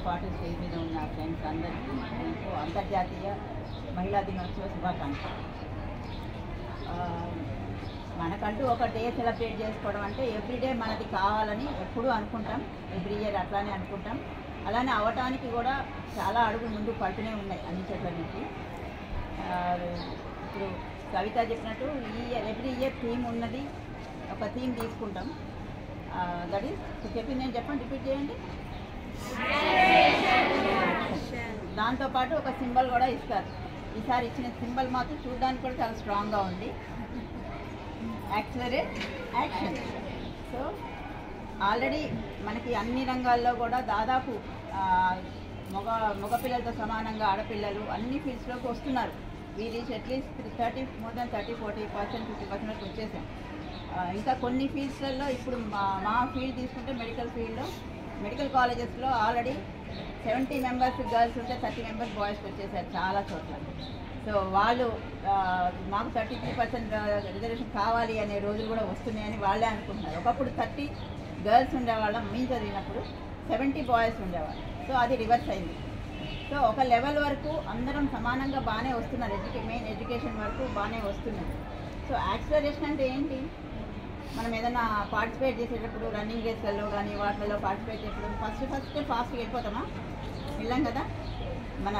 పాటు స్టేజ్ మీద ఉన్న ఫ్రెండ్స్ అందరికీ మీకు అంతర్జాతీయ మహిళా దినోత్సవ శుభాకాంక్షలు. మనకంటూ ఒక డే సెలబ్రేట్ చేసుకోవడం అంటే ఎవ్రీడే మనది కావాలని ఎప్పుడూ అనుకుంటాం, ఎవ్రీ ఇయర్ అట్లానే అనుకుంటాం. అలానే అవటానికి కూడా చాలా అడుగులు ముందు పడుతూనే ఉన్నాయి అన్ని చోట్ల నుంచి. ఇప్పుడు కవిత చెప్పినట్టు ఈ ఇయర్ ఎవ్రీ ఇయర్ థీమ్ ఉన్నది, ఒక థీమ్ తీసుకుంటాం. దట్ ఈస్ చెప్పింది నేను చెప్పండి, రిపీట్ చేయండి. దాంతోపాటు ఒక సింబల్ కూడా ఇస్తారు. ఈసారి ఇచ్చిన సింబల్ మాత్రం చూడడానికి కూడా చాలా స్ట్రాంగ్గా ఉంది, యాక్సిలరేట్ యాక్షన్. సో ఆల్రెడీ మనకి అన్ని రంగాల్లో కూడా దాదాపు మగపిల్లలతో సమానంగా ఆడపిల్లలు అన్ని ఫీల్డ్స్లోకి వస్తున్నారు. We reach at least more than 30-40%, 50% వరకు వచ్చేసాం. ఇంకా కొన్ని ఫీల్డ్స్లలో ఇప్పుడు మా ఫీల్డ్ తీసుకుంటే మెడికల్ కాలేజెస్లో ఆల్రెడీ 70 మెంబర్స్ గర్ల్స్ ఉంటే 30 మెంబర్స్ బాయ్స్కి వచ్చేసారు చాలా చోట్ల. సో వాళ్ళు మాకు 33% రిజర్వేషన్ కావాలి అనే రోజులు కూడా వస్తున్నాయని వాళ్ళే అనుకుంటున్నారు. ఒకప్పుడు 30 గర్ల్స్ ఉండేవాళ్ళం మేము చదివినప్పుడు, 70 బాయ్స్ ఉండేవాళ్ళు. సో అది రివర్స్ అయింది. సో ఒక లెవెల్ వరకు అందరం సమానంగా బాగానే వస్తున్నారు, మెయిన్ ఎడ్యుకేషన్ వరకు బాగానే వస్తున్నారు. సో యాక్సిలరేషన్ అంటే ఏంటి? మనం ఏదైనా పార్టిసిపేట్ చేసేటప్పుడు రన్నింగ్ రేస్లలో కానీ వాటిలో పార్టిసిపేట్ చేసేటప్పుడు ఫాస్ట్గా వెళ్ళిపోతామా? వెళ్ళాం కదా. మన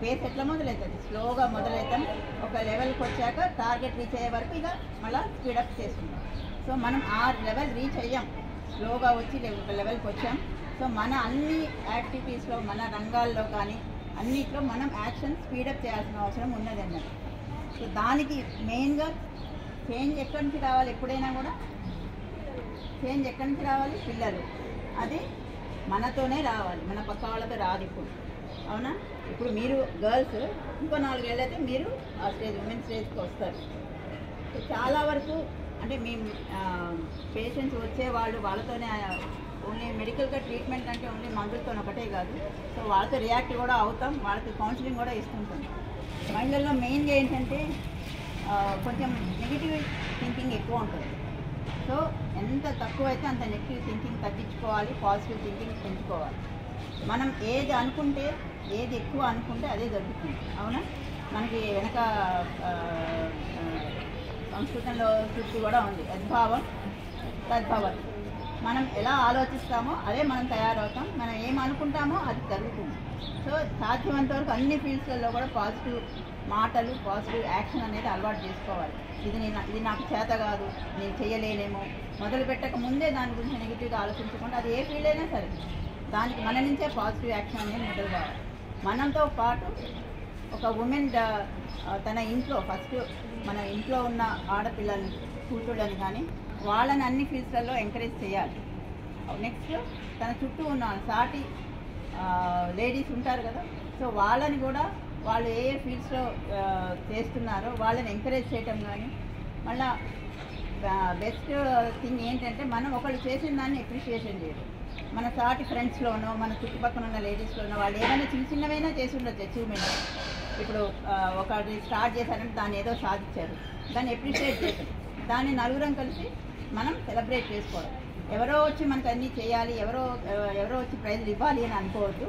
పేస్ ఎట్లా మొదలవుతుంది? స్లోగా మొదలవుతాం. ఒక లెవెల్కి వచ్చాక టార్గెట్ రీచ్ అయ్యే వరకు ఇక మళ్ళీ స్పీడప్ చేస్తున్నాం. సో మనం ఆ లెవెల్ రీచ్ అయ్యాం, స్లోగా వచ్చి ఒక లెవెల్కి వచ్చాం. సో మన అన్ని యాక్టివిటీస్లో, మన రంగాల్లో కానీ అన్నిట్లో మనం యాక్షన్ స్పీడప్ చేయాల్సిన అవసరం ఉన్నదన్నమాట. సో దానికి మెయిన్గా చేంజ్ ఎక్కడి నుంచి రావాలి? ఎప్పుడైనా కూడా చేంజ్ ఎక్కడి నుంచి రావాలి? పిల్లలు. అది మనతోనే రావాలి, మన పక్క వాళ్ళతో రాదు. ఇప్పుడు అవునా? ఇప్పుడు మీరు గర్ల్స్ ఇంకో 4 ఏళ్ళు అయితే మీరు ఆ స్టేజ్, ఉమెన్ స్టేజ్కి వస్తారు. సో చాలా వరకు అంటే మీ పేషెంట్స్ వచ్చేవాళ్ళు వాళ్ళతోనే, ఓన్లీ మెడికల్గా ట్రీట్మెంట్ అంటే ఓన్లీ మందులతో ఒకటే కాదు. సో వాళ్ళతో రియాక్ట్ కూడా అవుతాం, వాళ్ళకి కౌన్సిలింగ్ కూడా ఇస్తుంటాం. మహిళల్లో మెయిన్గా ఏంటంటే కొంచెం నెగిటివ్ థింకింగ్ ఎక్కువ ఉంటుంది. సో ఎంత తక్కువ అయితే అంత నెగిటివ్ థింకింగ్ తగ్గించుకోవాలి, పాజిటివ్ థింకింగ్ పెంచుకోవాలి. మనం ఏది అనుకుంటే, ఏది ఎక్కువ అనుకుంటే అదే జరుగుతుంది. అవునా? మనకి వెనక సంస్కృతంలో సూక్తి కూడా ఉంది, యద్భావం తద్భవం. మనం ఎలా ఆలోచిస్తామో అదే మనం తయారవుతాం, మనం ఏం అనుకుంటామో అది జరుగుతుంది. సో సాధ్యమంత వరకు అన్ని ఫీల్డ్స్లలో కూడా పాజిటివ్ మాటలు, పాజిటివ్ యాక్షన్ అనేది అలవాటు చేసుకోవాలి. ఇది నాకు చేత కాదు, నేను చేయలేనేమో, మొదలు పెట్టక ముందే దాని గురించి నెగిటివ్గా ఆలోచించకుండా, అది ఏ ఫీల్డ్ అయినా సరే దానికి మన నుంచే పాజిటివ్ యాక్షన్ అనేది మొదలు కావాలి. మనంతో పాటు ఒక ఉమెన్ తన ఇంట్లో ఫస్ట్ మన ఇంట్లో ఉన్న ఆడపిల్లల్ని, కూతుళ్ళని కానీ వాళ్ళని అన్ని ఫీల్డ్స్లలో ఎంకరేజ్ చేయాలి. నెక్స్ట్ తన చుట్టూ ఉన్న సాటి లేడీస్ ఉంటారు కదా, సో వాళ్ళని కూడా వాళ్ళు ఏ ఫీల్డ్స్లో చేస్తున్నారో వాళ్ళని ఎంకరేజ్ చేయటం కానీ. మళ్ళీ బెస్ట్ థింగ్ ఏంటంటే మనం ఒకళ్ళు చేసిన దాన్ని అప్రిషియేషన్ చేయడం. మన సాటి ఫ్రెండ్స్లోనో, మన చుట్టుపక్కల ఉన్న లేడీస్లోనో వాళ్ళు ఏమైనా చిన్నవైనా చేసి ఉండొచ్చు అచీవ్మెంట్. ఇప్పుడు ఒకటి స్టార్ట్ చేశారంటే దాన్ని ఏదో సాధించారు, దాన్ని అప్రిషియేట్ చేయడం, దాన్ని నలుగురం కలిసి మనం సెలబ్రేట్ చేసుకోవడం. ఎవరో వచ్చి మనకు అన్నీ చేయాలి, ఎవరో వచ్చి ప్రైజ్లు ఇవ్వాలి అని అనుకోవద్దు.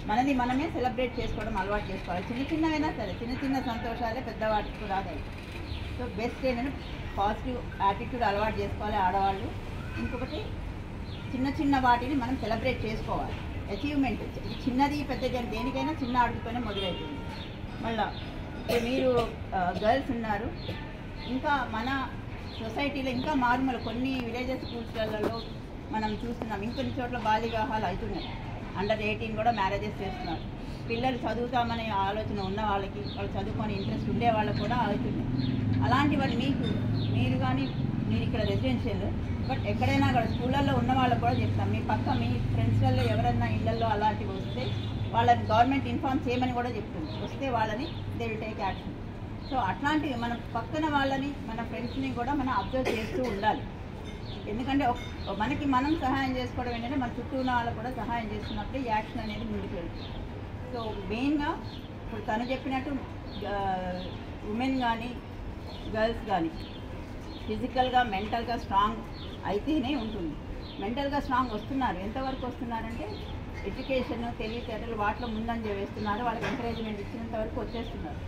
మనది మనమే సెలబ్రేట్ చేసుకోవడం అలవాటు చేసుకోవాలి. చిన్నవైనా సరే, చిన్న సంతోషాలే పెద్దవాటికి రాదాయి. సో బెస్ట్ ఏంటంటే పాజిటివ్ యాటిట్యూడ్ అలవాటు చేసుకోవాలి ఆడవాళ్ళు. ఇంకొకటి చిన్న వాటిని మనం సెలబ్రేట్ చేసుకోవాలి. అచీవ్మెంట్ చిన్నది పెద్దది అని దేనికైనా చిన్న అడుగుతోనే మొదలవుతుంది. మళ్ళీ ఇప్పుడు మీరు గర్ల్స్ ఉన్నారు, ఇంకా మన సొసైటీలో ఇంకా మారుమూల కొన్ని విలేజెస్ స్కూల్స్లలో మనం చూస్తున్నాం, ఇంకొన్ని చోట్ల బాల్య వివాహాలు అవుతున్నాయి. అండర్ 18 కూడా మ్యారేజెస్ చేస్తున్నారు. పిల్లలు చదువుతామనే ఆలోచన ఉన్న వాళ్ళకి, వాళ్ళు చదువుకొని ఇంట్రెస్ట్ ఉండే వాళ్ళకి కూడా అవుతున్నాయి. అలాంటి వాళ్ళు మీరు కానీ మీరు ఇక్కడ రెసిడెన్షియల్, బట్ ఎక్కడైనా కూడా స్కూళ్ళల్లో ఉన్న వాళ్ళకి కూడా చెప్తాం, మీ పక్క మీ ఫ్రెండ్స్లలో ఎవరైనా ఇళ్లలో అలాంటివి వస్తే వాళ్ళని గవర్నమెంట్ ఇన్ఫార్మ్ చేయమని కూడా చెప్తుంది. వస్తే వాళ్ళని they will take action. So అట్లాంటివి మన పక్కన వాళ్ళని, మన ఫ్రెండ్స్ని కూడా మనం అబ్జర్వ్ చేస్తూ ఉండాలి. ఎందుకంటే మనకి మనం సహాయం చేసుకోవడం ఏంటంటే మన చుట్టూ ఉన్న వాళ్ళకు కూడా సహాయం చేస్తున్నప్పుడే యాక్షన్ అనేది ముందుకు వెళ్తుంది. సో మెయిన్గా ఇప్పుడు తను చెప్పినట్టు ఉమెన్ కానీ గర్ల్స్ కానీ ఫిజికల్గా మెంటల్గా స్ట్రాంగ్ అయితేనే ఉంటుంది. మెంటల్గా స్ట్రాంగ్ వస్తున్నారు. ఎంతవరకు వస్తున్నారంటే ఎడ్యుకేషన్, తెలివితేటలు వాటిలో ముందంజ వేస్తున్నారు, వాళ్ళకి ఎంకరేజ్మెంట్ ఇచ్చినంత వరకు వచ్చేస్తున్నారు.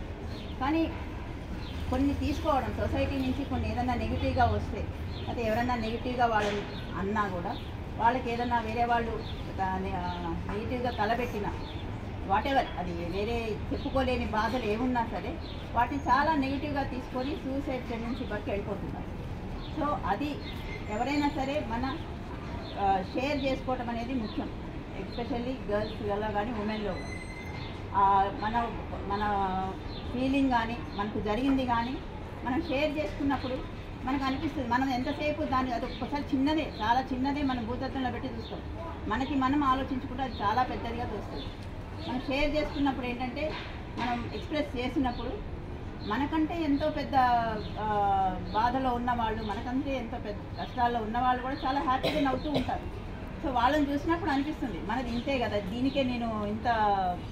కానీ కొన్ని తీసుకోవడం సొసైటీ నుంచి కొన్ని ఏదైనా నెగిటివ్గా వస్తే, అయితే ఎవరైనా నెగిటివ్గా వాళ్ళని అన్నా కూడా, వాళ్ళకి ఏదైనా వేరే వాళ్ళు నెగిటివ్గా తలబెట్టినా, వాటెవర్ అది వేరే చెప్పుకోలేని బాధలు ఏమున్నా సరే వాటిని చాలా నెగిటివ్గా తీసుకొని సూసైడ్ టెండెన్సీ బట్టి వెళ్ళిపోతున్నారు. సో అది ఎవరైనా సరే మన షేర్ చేసుకోవటం అనేది ముఖ్యం, ఎస్పెషల్లీ గర్ల్స్లలో కానీ ఉమెన్లో. మన మన ఫీలింగ్ కానీ మనకు జరిగింది కానీ మనం షేర్ చేసుకున్నప్పుడు మనకు అనిపిస్తుంది, మనం ఎంతసేపు దాన్ని అది ఒక్కసారి చిన్నదే, చాలా చిన్నదే మనం భూతత్వంలో పెట్టి చూస్తాం, మనకి మనం ఆలోచించుకుంటే అది చాలా పెద్దదిగా చూస్తుంది. మనం షేర్ చేసుకున్నప్పుడు ఏంటంటే మనం ఎక్స్ప్రెస్ చేసినప్పుడు మనకంటే ఎంతో పెద్ద బాధలో ఉన్నవాళ్ళు, మనకంటే ఎంతో పెద్ద కష్టాల్లో ఉన్నవాళ్ళు కూడా చాలా హ్యాపీగా నవ్వుతూ ఉంటారు. సో వాళ్ళని చూసినప్పుడు అనిపిస్తుంది మనది ఇంతే కదా, దీనికే నేను ఇంత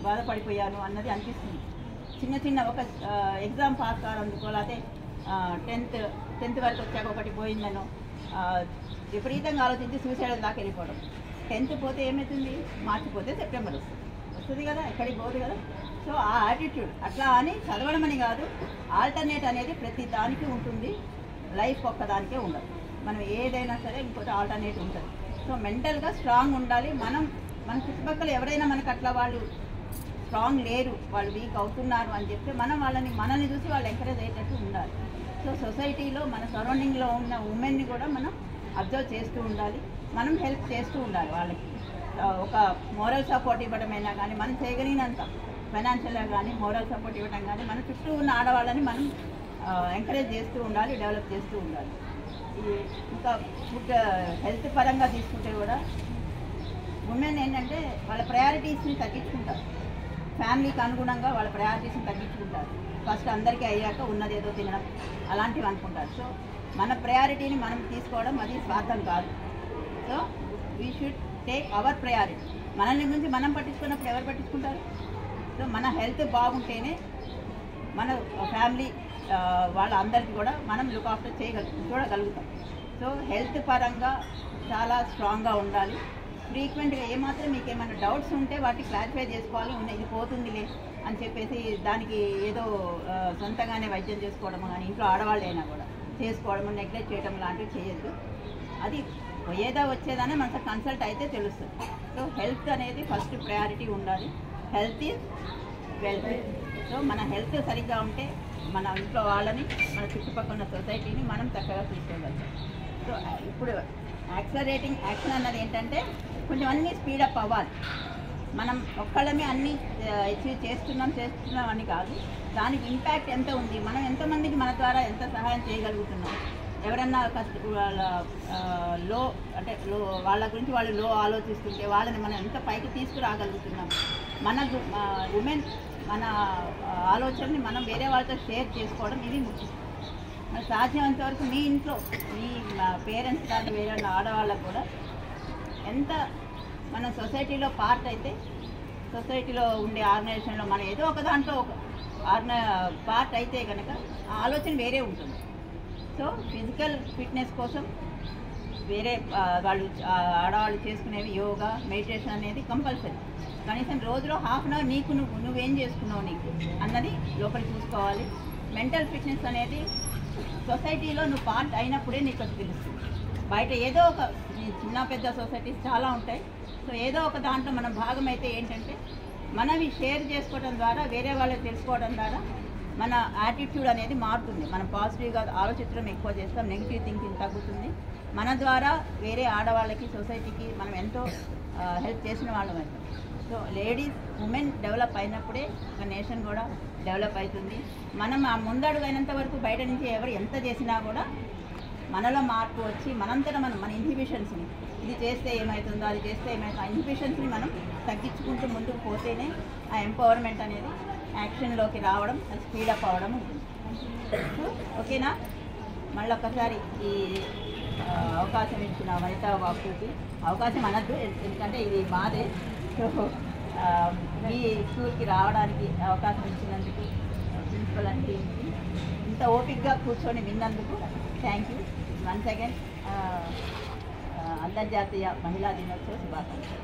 బాధపడిపోయాను అన్నది అనిపిస్తుంది. చిన్న చిన్న ఒక ఎగ్జామ్ పాస్ కావడందుకో, లేకపోతే టెన్త్ వరకు వచ్చాక ఒకటి పోయిందనో విపరీతంగా ఆలోచించి సూసైడ్ దాకా వెళ్ళిపోవడం. 10th పోతే ఏమవుతుంది, మార్చి పోతే సెప్టెంబర్ వస్తుంది కదా, ఎక్కడికి పోదు కదా. సో ఆ యాటిట్యూడ్ అట్లా అని చదవడం అని కాదు, ఆల్టర్నేట్ అనేది ప్రతి దానికి ఉంటుంది, లైఫ్ ఒక్కదానికే ఉండదు. మనం ఏదైనా సరే ఇంకోటి ఆల్టర్నేట్ ఉంటుంది. సో మెంటల్గా స్ట్రాంగ్ ఉండాలి. మన చుట్టుపక్కల ఎవరైనా మనకు అట్లా వాళ్ళు స్ట్రాంగ్ లేరు, వాళ్ళు వీక్ అవుతున్నారు అని చెప్తే మనం మనల్ని చూసి వాళ్ళు ఎంకరేజ్ అయ్యేటట్టు ఉండాలి. సో సొసైటీలో మన సరౌండింగ్లో ఉన్న ఉమెన్ని కూడా మనం అబ్జర్వ్ చేస్తూ ఉండాలి, మనం హెల్ప్ చేస్తూ ఉండాలి వాళ్ళకి. ఒక మోరల్ సపోర్ట్ ఇవ్వడమైనా కానీ, మనం చేయగలిగినంత ఫైనాన్షియల్గా కానీ మోరల్ సపోర్ట్ ఇవ్వడం కానీ, మన చుట్టూ ఉన్న ఆడవాళ్ళని మనం ఎంకరేజ్ చేస్తూ ఉండాలి, డెవలప్ చేస్తూ ఉండాలి. ఇంకా ఫుడ్ హెల్త్ పరంగా తీసుకుంటే కూడా ఉమెన్ ఏంటంటే వాళ్ళ ప్రయారిటీస్ని తగ్గించుకుంటారు, ఫ్యామిలీకి అనుగుణంగా వాళ్ళ ప్రయారిటీస్ని తగ్గించుకుంటారు. ఫస్ట్ అందరికీ అయ్యాక ఉన్నదేదో తినడం అలాంటివి అనుకుంటారు. సో మన ప్రయారిటీని మనం తీసుకోవడం అది స్వార్థం కాదు. So we should take our priority. మనల్ని గురించి మనం పట్టించుకున్నప్పుడు ఎవరు పట్టించుకుంటారు? సో మన హెల్త్ బాగుంటేనే మన ఫ్యామిలీ వాళ్ళందరికీ కూడా మనం లుక్ ఆఫ్టర్ చూడగలుగుతాం. సో హెల్త్ పరంగా చాలా స్ట్రాంగ్గా ఉండాలి. ఫ్రీక్వెంట్గా ఏమాత్రం మీకు ఏమైనా డౌట్స్ ఉంటే వాటిని క్లారిఫై చేసుకోవాలి. ఇది పోతుందిలే అని చెప్పేసి దానికి ఏదో సొంతంగానే వైద్యం చేసుకోవడము కానీ, ఇంట్లో ఆడవాళ్ళైనా కూడా చేసుకోవడము, నెగ్లెక్ట్ చేయడం లాంటివి చేయొద్దు. అది పోయేదా వచ్చేదానే మనకు కన్సల్ట్ అయితే తెలుస్తుంది. సో హెల్త్ అనేది ఫస్ట్ ప్రయారిటీ ఉండాలి. Health is wealth. సో మన హెల్త్ సరిగ్గా ఉంటే మన ఇంట్లో వాళ్ళని, మన చుట్టుపక్కల ఉన్న సొసైటీని మనం చక్కగా తీసుకోగలుగుతాం. సో ఇప్పుడు యాక్సలరేటింగ్ యాక్షన్ అన్నది ఏంటంటే కొంచెం అన్నీ స్పీడప్ అవ్వాలి. మనం ఒక్కళ్ళమే అన్నీ అచీవ్ చేస్తున్నాం అని కాదు, దానికి ఇంపాక్ట్ ఎంత ఉంది, మనం ఎంతమందికి మన ద్వారా ఎంత సహాయం చేయగలుగుతున్నాం, ఎవరన్నా వాళ్ళ గురించి వాళ్ళు లో ఆలోచిస్తుంటే వాళ్ళని మనం ఎంత పైకి తీసుకురాగలుగుతున్నాం. మన ఉమెన్ మన ఆలోచనని మనం వేరే వాళ్ళతో షేర్ చేసుకోవడం ఇది ముఖ్యం. మన సాధ్యమైనంత వరకు మీ ఇంట్లో మీ పేరెంట్స్ కానీ వేరే ఆడవాళ్ళకు కూడా ఎంత మన సొసైటీలో పార్ట్ అయితే, సొసైటీలో ఉండే ఆర్గనైజేషన్లో మనం ఏదో ఒక దాంట్లో ఒక పార్ట్ అయితే కనుక ఆ ఆలోచన వేరే ఉంటుంది. సో ఫిజికల్ ఫిట్నెస్ కోసం వేరే వాళ్ళు ఆడవాళ్ళు చేసుకునేవి యోగా, మెడిటేషన్ అనేది కంపల్సరీ. కనీసం రోజులో ½ గంట నీకు నువ్వేం చేసుకున్నావు నీకు అన్నది లోపల చూసుకోవాలి. మెంటల్ ఫిట్నెస్ అనేది సొసైటీలో నువ్వు పార్ట్ అయినప్పుడే నీకు అది తెలుస్తుంది. బయట ఏదో ఒక చిన్న పెద్ద సొసైటీస్ చాలా ఉంటాయి. సో ఏదో ఒక దాంట్లో మనం భాగం అయితే ఏంటంటే మనవి షేర్ చేసుకోవడం ద్వారా, వేరే వాళ్ళకి తెలుసుకోవడం ద్వారా మన యాటిట్యూడ్ అనేది మారుతుంది. మనం పాజిటివ్గా ఆలోచించడం ఎక్కువ చేస్తాం, నెగిటివ్ థింకింగ్ తగ్గుతుంది. మన ద్వారా వేరే ఆడవాళ్ళకి, సొసైటీకి మనం ఎంతో హెల్ప్ చేసిన వాళ్ళం అవుతాం. సో లేడీస్, ఉమెన్ డెవలప్ అయినప్పుడే ఒక నేషన్ కూడా డెవలప్ అవుతుంది. మనం ఆ ముందడుగు అయినంత వరకు బయట నుంచి ఎవరు ఎంత చేసినా కూడా మనలో మార్పు వచ్చి మనంతటా మన ఇన్హిబిషన్స్ని, ఇది చేస్తే ఏమవుతుందో, అది చేస్తే ఏమవుతుందో, ఆ ఇన్హిబిషన్స్ని మనం తగ్గించుకుంటూ ముందుకు పోతేనే ఆ ఎంపవర్మెంట్ అనేది యాక్షన్లోకి రావడం, అది స్పీడప్ అవ్వడం ఉంటుంది. ఓకేనా? మళ్ళీ ఒక్కసారి ఈ అవకాశం ఇచ్చిన వనితా వాక్కుకి, అవకాశం అనద్దు ఎందుకంటే ఇది మాదే. సో ఈ స్కూల్కి రావడానికి అవకాశం ఇచ్చినందుకు ప్రిన్సిపల్ అండ్ టీమ్కి, ఇంత ఓపిక్గా కూర్చొని విన్నందుకు థ్యాంక్ యూ వన్స్ అగైన్. అంతర్జాతీయ మహిళా దినోత్సవ శుభాకాంక్షలు.